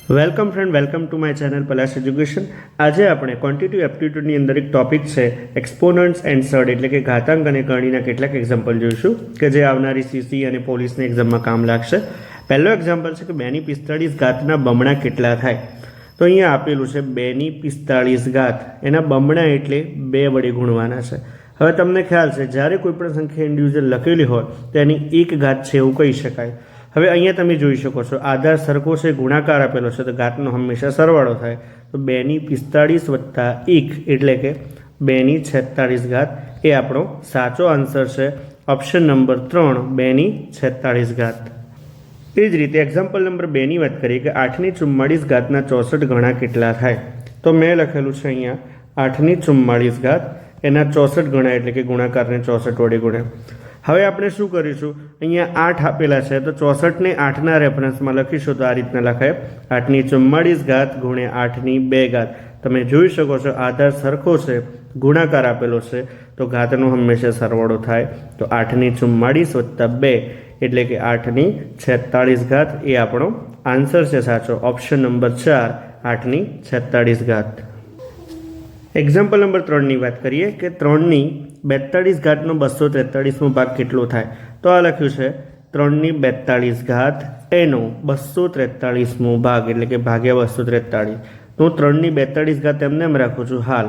Welcome friend, welcome to my channel Palash education. આજે આપણે quantity એપ્ટિટ્યૂડની અંદર એક ટોપિક છે એક્સપોનન્ટ્સ એન્ડ સર્ડ, એટલે કે ઘાતાંક અને કરણીના કેટલાક એક્ઝામ્પલ જોઈશું કે જે આવનારી સીસી અને પોલીસની એક્ઝામમાં કામ લાગશે। પહેલો એક્ઝામ્પલ છે કે 2 ની 45 ઘાતના બમણા કેટલા થાય। તો અહીંયા આપેલું છે 2 ની 45 ઘાત, એના બમણા એટલે 2 વડે ગુણવાના છે। હવે તમને ખ્યાલ છે જ્યારે કોઈ પણ સંખ્યા ઇન્ડિવિજ્યુઅલ લખેલી હોય તો એની એક ઘાત છે એવું કહી શકાય। હવે અહીંયા તમે જોઈ શકો છો આધાર સરખો છે, ગુણાકાર આપેલો છે, તો ઘાતનો હંમેશા સરવાળો થાય। તો 2 ની 45 વત્તા 1 એટલે કે 2 ની 46 ઘાત એ આપણો સાચો આન્સર છે, ઓપ્શન નંબર 3, 2 ની 46 ઘાત। એ જ રીતે એક્ઝામ્પલ નંબર 2 ની વાત કરીએ કે 8 ની 44 ઘાતના 64 ગણા કેટલા થાય। તો મેં લખેલું છે અહીંયા 8 ની 44 ઘાત એના 64 ગણા એટલે કે ગુણાકારને 64 વડે ગુણ્યા। હવે આપણે શું કરીશું, અહીંયા 8 આપેલા છે તો 64 ને 8ના રેફરન્સમાં લખીશું તો આ રીતના લખાય 8 ની 44 ઘાત ગુણ્યા 8 ની 2 ઘાત। તમે જોઈ શકો છો આધાર સરખો છે, ગુણાકાર આપેલો છે, તો ઘાતનો હંમેશા સરવાળો થાય। તો 8 ની 44 વત્તા 2 એટલે કે 8 ની 46 ઘાત એ આપણો આન્સર છે સાચો, ઓપ્શન નંબર 4, 8 ની 46 ઘાત। એક્ઝામ્પલ નંબર 3 ની વાત કરીએ કે 3 ની 42 ઘાતનો 243મો ભાગ કેટલો થાય। તો આ લખ્યું છે 3 ની 42 ઘાત એનો 243મો ભાગ એટલે કે ભાગ્યા 243। તો હું 3 ની 42 ઘાત એમને એમ રાખું છું હાલ।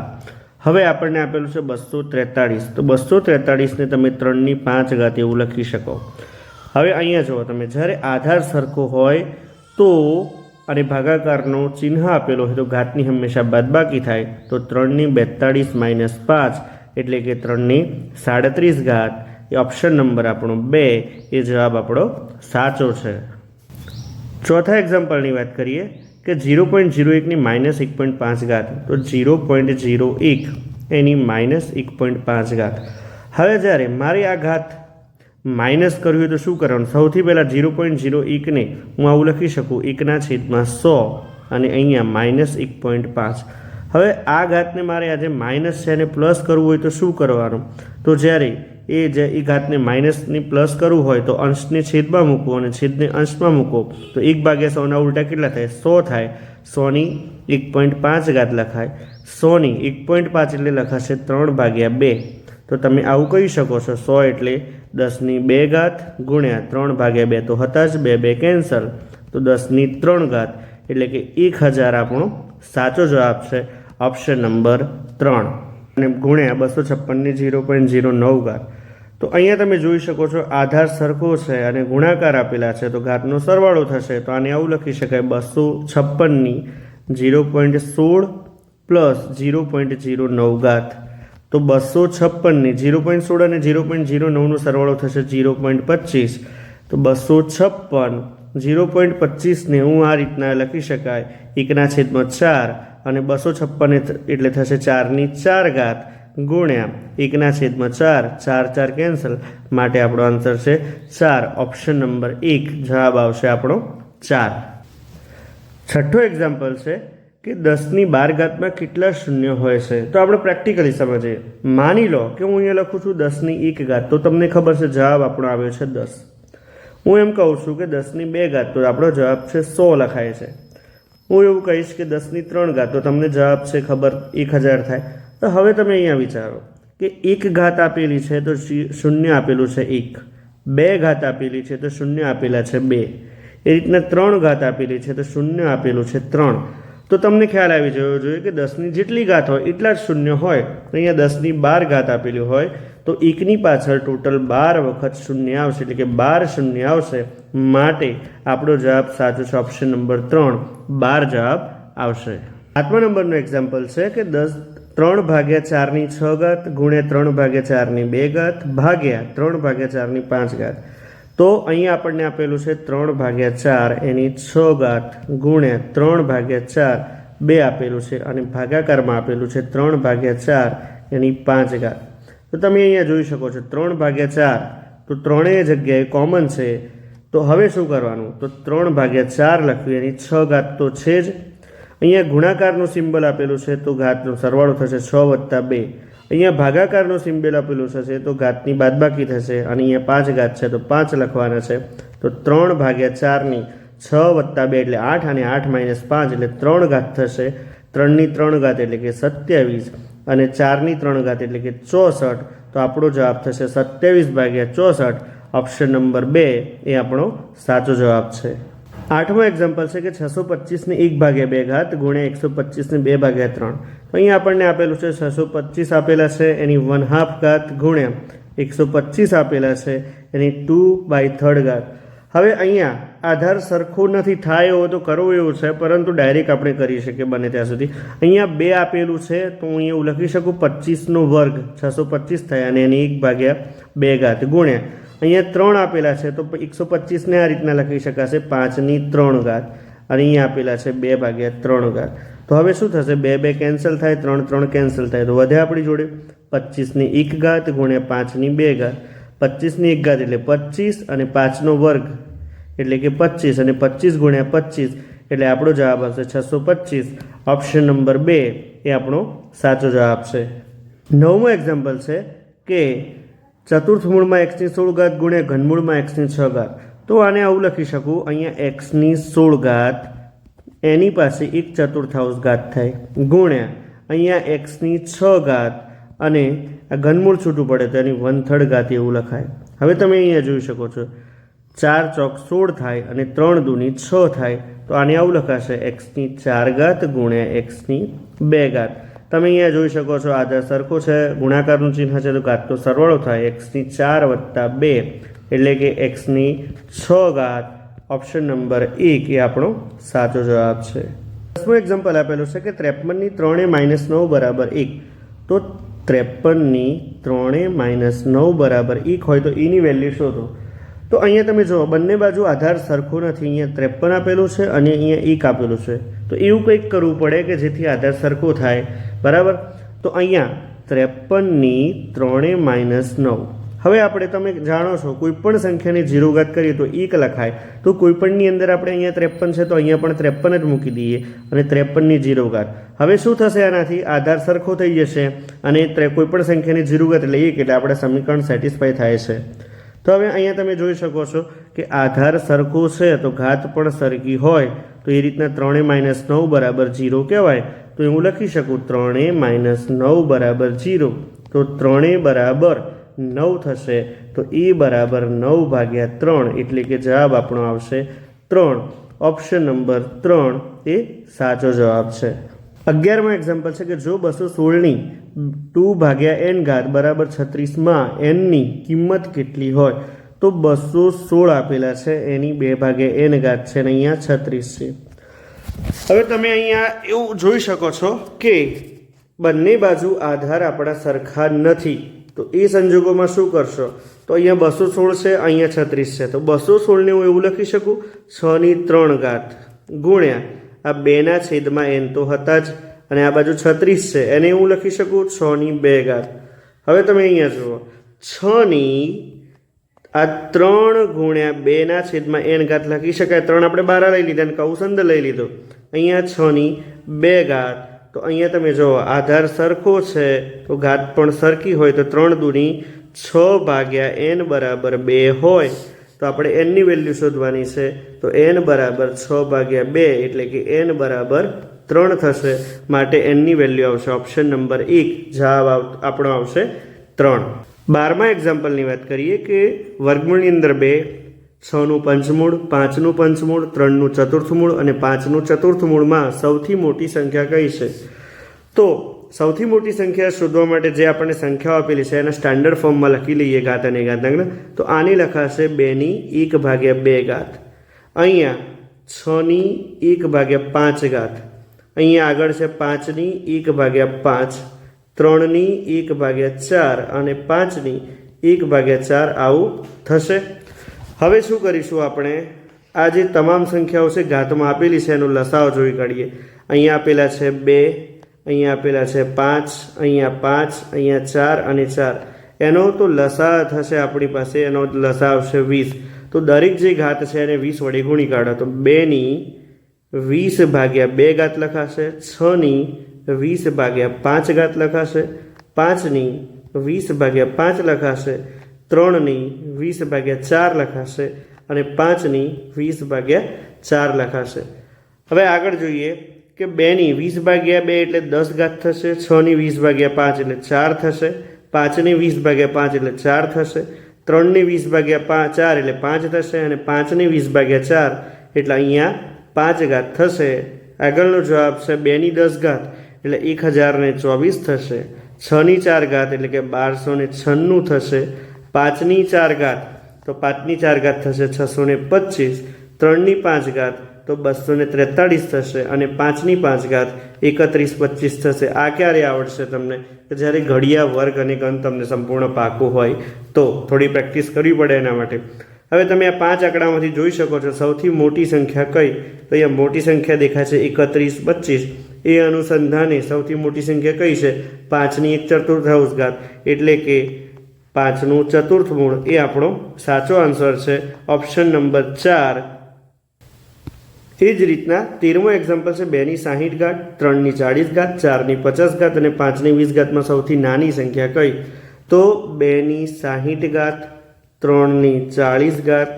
હવે આપણને આપેલું છે 243, તો 243 ને તમે 3 ની 5 ઘાત એવું લખી શકો। હવે અહીંયા જુઓ તમે, જ્યારે આધાર સરખો હોય તો અને ભાગાકારનો ચિહ્ન આપેલો હોય તો ઘાતની હંમેશા બાદબાકી થાય। તો 3 ની 42 માઇનસ 5 એટલે કે 3 ની 37 ઘાત એ ઓપ્શન નંબર આપણો 2 એ જવાબ આપણો સાચો છે। ચોથા એક્ઝામ્પલની વાત કરીએ કે 0.01 ની માઇનસ 1.5 ઘાત, તો 0.01 એની માઇનસ 1.5 ઘાત। હવે જ્યારે મારે આ ઘાત માઇનસ કરવી હોય તો શું કરવાનું, સૌથી પહેલાં 0.01 ને હું આવું લખી શકું 1/100 અને અહીંયા માઇનસ 1.5। હવે આ ઘાતને મારે આજે માઇનસ છે અને પ્લસ કરવું હોય તો શું કરવાનું, તો જ્યારે એ ઘાતને માઇનસની પ્લસ કરવું હોય તો અંશને છેદમાં મૂકવો અને છેદને અંશમાં મૂકો તો 1/100ના ઉલટા કેટલા થાય, 100 થાય। 100 ની 1.5 ઘાત લખાય, 100 ની 1.5 એટલે લખાશે 3/2। તો તમે આવું કહી શકો છો 100 એટલે 10 ની 2 ઘાત ગુણ્યા 3/2, તો હતા જ 2 2 કેન્સલ, તો 10 ની 3 ઘાત એટલે કે 1000 આપણો સાચો જવાબ છે, ઓપ્શન નંબર 3 અને ગુણ્યા 256 ની 0.09 ઘાત। તો અહીંયા તમે જોઈ શકો છો આધાર સરખો છે અને ગુણાકાર આપેલા છે તો ઘાતનો સરવાળો થશે। તો આને આવું લખી શકાય 256 ની 0.16 પ્લસ 0.09 ઘાત। તો 256 ની 0.16 અને 0.09નો સરવાળો થશે 0.25। તો 256 0.25 ને હું આ રીતના લખી શકાય 1/4 અને 256 એટલે થશે 4 ની 4 ઘાત ગુણ્યા 1/4, 4 4 કેન્સલ, માટે આપણો આન્સર છે 4, ઓપ્શન નંબર 1 જવાબ આવશે આપણો 4। છઠ્ઠો એક્ઝામ્પલ છે કે 10 ની 12 ઘાતમાં કેટલા શૂન્ય હોય છે। તો આપણે પ્રેક્ટિકલી સમજીએ। માની લો કે હું અહીંયા લખું છું 10 ની 1 ઘાત, તો તમને ખબર છે જવાબ આપણો આવ્યો છે 10। હું એમ કહું છું કે 10 ની 2 ઘાત, તો આપણો જવાબ છે 100 લખાય છે। હું એવું કહીશ કે 10 ની 3 ઘાત, તો તમને જવાબ છે ખબર 1000 થાય। તો હવે તમે અહીંયા વિચારો કે 1 ઘાત આપેલી છે તો શૂન્ય આપેલું છે 1, 2 ઘાત આપેલી છે તો શૂન્ય આપેલા છે 2, એ રીતના 3 ઘાત આપેલી છે તો શૂન્ય આપેલું છે 3। તો તમને ખ્યાલ આવી જવો જોઈએ કે 10ની જેટલી ઘાત હોય એટલા જ શૂન્ય હોય। અહીંયા 10 ની 12 ઘાત આપેલી હોય તો 1ની પાછળ ટોટલ 12 વખત શૂન્ય આવશે એટલે કે 12 શૂન્ય આવશે, માટે આપણો જવાબ સાચો છે, ઓપ્શન નંબર 3, 12 જવાબ આવશે। 8મા નંબરનો એક્ઝામ્પલ છે કે 3/4 ની 6 ઘાત ગુણ્યા 3/4 ની 2 ઘાત ભાગ્યા 3/4 ની 5 ઘાત। તો અહીંયા આપણને આપેલું છે 3/4 એની 6 ઘાત ગુણ્યા 3/4 2 આપેલું છે અને ભાગાકારમાં આપેલું છે 3/4 એની 5 ઘાત। તો તમે અહીંયા જોઈ શકો છો 3/4, તો ત્રણેય જગ્યાએ કોમન છે। તો હવે શું કરવાનું, તો 3/4 લખ્યું, એની 6 ઘાત તો છે જ। અહીંયા ગુણાકારનું સિમ્બલ આપેલું છે તો ઘાતનો સરવાળો થશે 6 વત્તા 2। અહીંયા ભાગાકારનું સિમ્બલ આપેલું થશે તો ઘાતની બાદબાકી થશે અને અહીંયા 5 ઘાત છે તો 5 લખવાના છે। તો 3/4 ની 6 + 2 એટલે 8 અને 8 - 5 એટલે 3 ઘાત થશે. 3 ની 3 ઘાત એટલે કે 27 અને 4 ની 3 ઘાત એટલે કે 64. તો આપણો જવાબ થશે 27/64. ઓપ્શન નંબર 2 એ આપણો સાચો જવાબ છે. 8મો એક્ઝામ્પલ છે કે 625 ની 1/2 ઘાત ગુણ્યા 125 ની 2/3. તો અહીંયા આપણને આપેલું છે 625 આપેલા છે એની 1/2 ઘાત ગુણ્યા 125 આપેલા છે એની 2/3 ઘાત. હવે અહીંયા આધાર સરખો નથી થાય એવો તો કરવું એવું છે, પરંતુ ડાયરેક્ટ આપણે કરી શકીએ બને ત્યાં સુધી. અહીંયા 2 આપેલું છે તો હું અહીંયા લખી શકું 25નો વર્ગ 625 થાય અને એની 1/2 ઘાત ગુણ્યા અહીંયા 3 આપેલા છે તો 125ને આ રીતના લખી શકાશે 5ની 3 ઘાત અને અહીંયા આપેલા છે 2/3 ઘાત. તો હવે શું થશે? 2 2 કેન્સલ થાય, 3 3 કેન્સલ થાય, તો વધે આપણી જોડે 25ની 1 ઘાત ગુણ્યા 5ની 2 ઘાત. 25ની 1 ઘાત એટલે 25 અને 5નો વર્ગ એટલે કે 25 અને 25 ગુણ્યા 25 એટલે આપણો જવાબ આવશે 625. ઓપ્શન નંબર 2 એ આપણો સાચો જવાબ છે. 9મો એક્ઝામ્પલ છે કે ચતુર્થ મૂળમાં x ની 16 ઘાત ગુણ્યા ઘનમૂળમાં x ની 6 ઘાત. તો આને આવું લખી શકું, અહીંયા x ની 16 ઘાત એની પાસે 1/4 ઘાત થાય ગુણ્યા અહીંયા x ની 6 ઘાત અને આ ઘનમૂળ છૂટું પડે તો એની 1/3 ઘાત એવું લખાય. હવે તમે અહીંયા જોઈ શકો છો 4 ચોક 16 થાય અને 3 દૂની 6 થાય, તો આને આવું લખાશે x ની 4 ઘાત ગુણ્યા x ની 2 ઘાત. તમે અહીંયા જોઈ શકો છો આધાર સરખો છે, ગુણાકારનું ચિહ્ન છે તો ઘાતનો સરવાળો થાય x ની 4 + 2 એટલે કે x ની 6 ઘાત. ઓપ્શન નંબર 1 એ આપણો સાચો જવાબ છે. 10મું એક્ઝામ્પલ આપેલું છે કે 53ની 3 - 9 = 1. તો 53ની 3 - 9 = 1 હોય તો એની વેલ્યુ શોધો. તો અહીંયા તમે જુઓ બંને બાજુ આધાર સરખો નથી, અહીંયા 53 આપેલું છે અને અહીંયા 1 આપેલું છે. તો એવું કંઈક કરવું પડે કે જેથી આધાર સરખો થાય, બરાબર. તો અહીંયા 53ની 3 - 9. હવે આપણે તમે જાણો છો કોઈ પણ સંખ્યાની 0 ઘાત કરીએ તો 1 લખાય. તો કોઈપણની અંદર આપણે અહીંયા 53 છે તો અહીંયા પણ 53 જ મૂકી દઈએ અને 53ની 0 ઘાત. હવે શું થશે? આનાથી આધાર સરખો થઈ જશે અને કોઈપણ સંખ્યાની 0 ઘાત એટલે 1 એટલે આપણે સમીકરણ સેટિસ્ફાય થાય છે. તો હવે અહીંયા તમે જોઈ શકો છો કે આધાર સરખો છે તો ઘાત પણ સરખી હોય, તો એ રીતના 3 - 9 = 0 કહેવાય. તો હું લખી શકું 3 - 9 = 0. તો 3 = 9 થશે, તો એ બરાબર 9/3 એટલે કે જવાબ આપણો આવશે 3. ઓપ્શન નંબર 3 એ સાચો જવાબ છે. 11મો એક્ઝામ્પલ છે કે જો 216ની 2/n ઘાત બરાબર 36માં n ની કિંમત કેટલી હોય? તો 216 આપેલા છે એની 2/n ઘાત છે અને અહીંયા 36 છે. હવે તમે અહીંયા એવું જોઈ શકો છો કે બંને બાજુ આધાર આપણા સરખા નથી. તો એ સંજોગોમાં શું કરશો? તો અહીંયા 216 છે, અહીંયા 36 છે. તો 216ને હું એવું લખી શકું 6ની 3 ઘાત ગુણ્યા આ 2/n તો હતા જ અને આ બાજુ 36 છે એને હું લખી શકું 6ની 2 ઘાત. હવે તમે અહીંયા જુઓ 6ની આ 3 ગુણ્યા 2/n ઘાત લખી શકાય. 3 આપણે બહાર લઈ લીધા અને કૌંસ અંદર લઈ લીધો. અહીંયા 6ની 2 ઘાત. તો અહીંયા તમે જુઓ આધાર સરખો છે તો ઘાત પણ સરખી હોય, તો 3 દૂની 6/n = 2 હોય તો આપણે n ની વેલ્યુ શોધવાની છે. તો n = 6/2 એટલે કે n = 3 થશે. માટે n ની વેલ્યુ આવશે ઓપ્શન નંબર 1, જવાબ આપણો આવશે 3. 12મા એક્ઝામ્પલની વાત કરીએ કે વર્ગમૂળની અંદર 2, 6નું પંચમૂળ, 5નું પંચમૂળ, 3નું ચતુર્થ મૂળ અને 5નું ચતુર્થ મૂળમાં સૌથી મોટી સંખ્યા કઈ છે? તો સૌથી મોટી સંખ્યા શોધવા માટે જે આપણને સંખ્યાઓ આપેલી છે એના સ્ટાન્ડર્ડ ફોર્મમાં લખી લઈએ ઘાત અને ઘાતાંક. તો આની લખાશે 2ની 1/2 ઘાત, અહીંયા 6ની 1/5 ઘાત, અહીંયા આગળ છે 5ની 1/5, 3ની 1/4 અને 5ની 1/4 આવું થશે. હવે શું કરીશું? આપણે આ જે તમામ સંખ્યાઓ છે ઘાતમાં આપેલી છે એનો લસાઅ જોઈ કાઢીએ. અહીંયા આપેલા છે 2, અહીંયા આપેલા છે 5, અહીંયા 5, અહીંયા 4 અને 4. એનો તો લસાઅ થશે આપણી પાસે, એનો લસાઅ આવશે 20. તો દરેક જે ઘાત છે એને 20 વડે ગુણી કાઢો. તો 2ની 20/2 ઘાત લખાશે, 6ની 20/5 ઘાત લખાશે, 5ની 20/5 લખાશે, 3ની 20/4 લખાશે અને 5/20/4 લખાશે। હવે આગળ જોઈએ કે 2/20/2 એટલે 10 ઘાત થશે, 6/20/5 એટલે 4 થશે, 5/20/5 એટલે 4 થશે, 3/20/4 એટલે 5 થશે અને 5/20/4 એટલે અહીંયા 5 ઘાત થશે। આગળનો જવાબ છે 2/10 ઘાત એટલે 1024 થશે, 6/4 ઘાત એટલે કે 1296 થશે, 5/4 ઘાત તો 5/4 ઘાત થશે 625, 3/5 ઘાત તો 243 થશે અને 5/5 ઘાત 3125 થશે। આ ક્યારે આવડશે તમને? કે જ્યારે ઘડિયા, વર્ગ અને ઘન તમને સંપૂર્ણ પાકું હોય તો થોડી પ્રેક્ટિસ કરવી પડે એના માટે। હવે તમે આ 5 આંકડામાંથી જોઈ શકો છો સૌથી મોટી સંખ્યા કઈ? તો અહીંયા મોટી સંખ્યા દેખાય છે 3125, એ અનુસંધાને સૌથી મોટી સંખ્યા કઈ છે? 5/1/4 ઘાત એટલે કે 5/4 મૂળ એ આપણો સાચો આન્સર છે, ઓપ્શન નંબર 4। એ જ રીતના 13મો એક્ઝામ્પલ છે 2/60 ઘાત, 3/40 ઘાત, 4/50 ઘાત અને 5/20 ઘાતમાં સૌથી નાની સંખ્યા કઈ? તો 2/60 ઘાત, 3/40 ઘાત,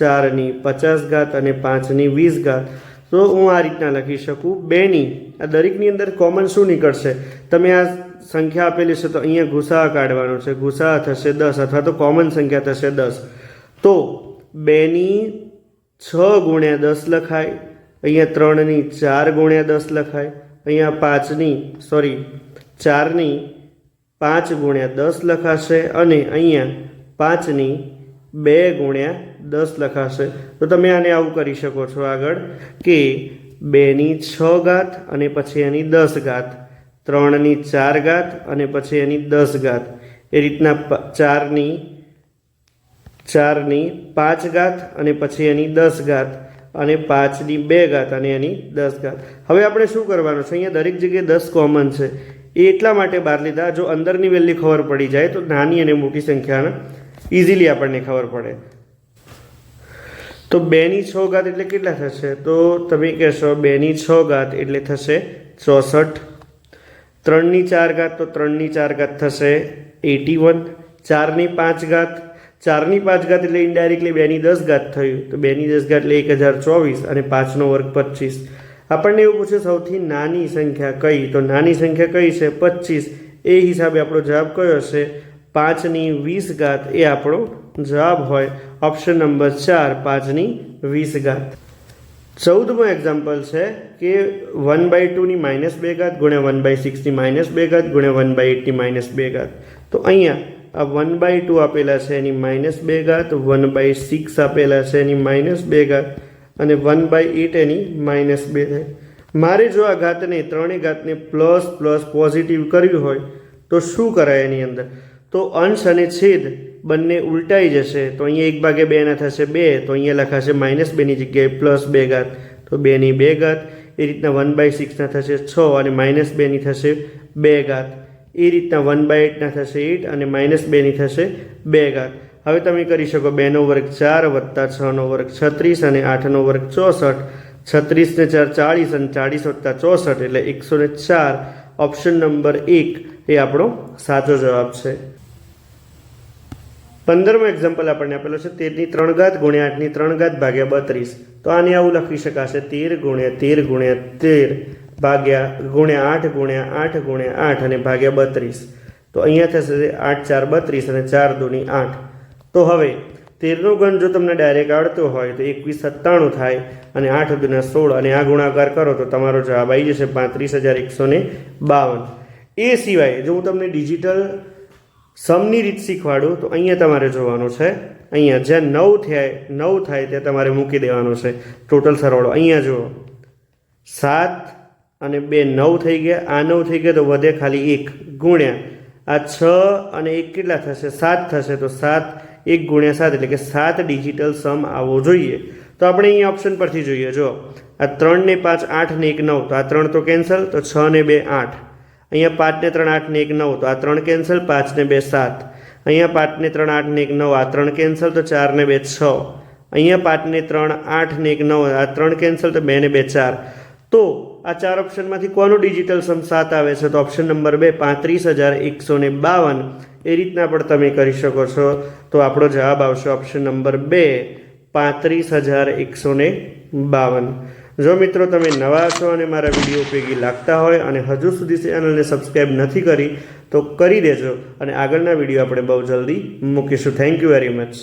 4/50 ઘાત અને 5/20 ઘાત। તો હું આ રીતના લખી શકું 2 આ દરેકની અંદર કોમન શું નીકળશે? તમે આ સંખ્યા આપેલી છે તો અહીંયા ગુસાઅ કાઢવાનો છે, ગુસાઅ થશે 10 અથવા તો કોમન સંખ્યા થશે 10। તો 2/6 × 10 લખાય, અહીંયા 3/4 × 10 લખાય, અહીંયા 4/5 × 10 લખાશે અને અહીંયા 5/2 × 10 લખાશે। તો તમે આને આવું કરી શકો છો આગળ કે 2/6 ઘાત અને પછી એની 10 ઘાત, 3/4 ઘાત અને પછી એની 10 ઘાત, એ રીતના 4/5 ઘાત અને પછી એની 10 ઘાત અને 5/2 ઘાત અને એની 10 ઘાત। હવે આપણે શું કરવાનું છે? અહીંયા દરેક જગ્યાએ 10 કોમન છે, એ એટલા માટે બહાર લીધા જો અંદરની વેલ્યુ ખબર પડી જાય તો નાની અને મોટી સંખ્યાને ઇઝીલી આપણને ખબર પડે। તો 2/6 ઘાત એટલે કેટલા થશે? તો તમે કહેશો 2/6 ઘાત એટલે થશે 64, 3/4 ઘાત તો 3/4 ઘાત થશે 81, 4/5 ઘાત, 4/5 ઘાત એટલે ઇનડાયરેક્ટલી 2/10 ઘાત થયું, તો 2/10 ઘાત એટલે 1024 અને 5 નો વર્ગ 25। આપણને એવું પૂછે સૌથી નાની સંખ્યા કઈ? તો નાની સંખ્યા કઈ છે? 25। એ હિસાબે આપણો જવાબ કયો હશે? 5/20 ઘાત એ આપણો જવાબ હોય, ઓપ્શન નંબર 4 5/20 ઘાત। 14મો એક્ઝામ્પલ છે કે 1/2 ની -2 ઘાત ગુણ્યા 1/6 ની -2 ઘાત ગુણ્યા 1/8 ની -2 ઘાત। તો અહીંયા આ 1/2 આપેલા છે એની -2 ઘાત, 1/6 આપેલા છે એની -2 ઘાત અને 1/8 એની -2 થાય। મારે જો આ ઘાતને ત્રણેય ઘાતને પ્લસ પ્લસ પોઝિટિવ કરવી હોય તો શું કરાય એની અંદર? તો અંશ અને છેદ બંને ઉલટાઈ જશે, તો અહીંયા 1/2 ના થશે 2, તો અહીંયા લખાશે -2 ની જગ્યાએ +2 ઘાત, તો 2/2 ઘાત। એ રીતના 1/6 ના થશે 6 અને -2 ની થશે 2 ઘાત। એ રીતના 1/8 ના થશે 8 અને -2 ની થશે 2 ઘાત। હવે તમે કરી શકો 2 નો વર્ગ 4 વત્તા 6 નો વર્ગ 36 અને 8 નો વર્ગ 64, 36 ને 4 40 અને 40 વત્તા 64 એટલે 104, ઓપ્શન નંબર 1 એ આપણો સાચો જવાબ છે। 15મો એક્ઝામ્પલ આપણને આપેલો છે 13 ની 3 ઘાત ગુણ્યા 8 ની 3 ઘાત ભાગ્યા 32। તો આને આવું લખી શકાશે 13 × 13 × 13 ભાગ્યા ગુણ્યા 8 ગુણ્યા 8 ગુણ્યા 8 અને ભાગ્યા 32। તો અહીંયા થશે 8 4 32 અને 4 દૂની 8। તો હવે 13 નો ઘન જો તમને ડાયરેક્ટ આવડતો હોય તો 2197 થાય અને 8 દૂના 16 અને આ ગુણાકાર કરો તો તમારો જવાબ આવી જશે 35152। એ સિવાય જો હું તમને ડિજિટલ સમની રીત શીખવાડું તો અહીંયા તમારે જોવાનું છે, અહીંયા જ્યાં 9 થાય ત્યાં તમારે મૂકી દેવાનું છે ટોટલ સરવાળો। અહીંયા જુઓ 7 અને 2 9 થઈ ગયા, આ 9 થઈ ગયા તો વધે ખાલી 1 ગુણ્યા આ 6 અને 1 કેટલા થશે? 7 થશે, તો 7 1 ગુણ્યા 7 એટલે કે 7 ડિજિટલ સમ આવવો જોઈએ। તો આપણે અહીંયા ઓપ્શન પરથી જોઈએ, જો આ 3 ને 5 8 ને 1 9 તો આ 3 તો કેન્સલ, તો 6 ને 2 8, અહીંયા 5 ને 3 8 ને 1 9 તો આ 3 કેન્સલ, 5 ને 2 7, અહીંયા 5 ને 3 8 ને 1 9 આ 3 કેન્સલ, તો 4 ને 2 6, અહીંયા 5 ને 3 8 ને 1 9 આ 3 કેન્સલ, તો 2 ને 2 4। તો આ 4 ઓપ્શનમાંથી કોનું ડિજિટલ સમ 7 આવે છે? તો ઓપ્શન નંબર 2 35152। એ રીતના પણ તમે કરી શકો છો, તો આપણો જવાબ આવશે ઓપ્શન નંબર 2 35,152. જો મિત્રો તમે નવા છો અને મારા વિડીયો ઉપયોગી લાગતા હોય અને હજુ સુધી ચેનલને સબસ્ક્રાઈબ નથી કરી તો કરી દેજો અને આગળના વિડીયો આપણે બહુ જલ્દી મૂકીશું. Thank you very much.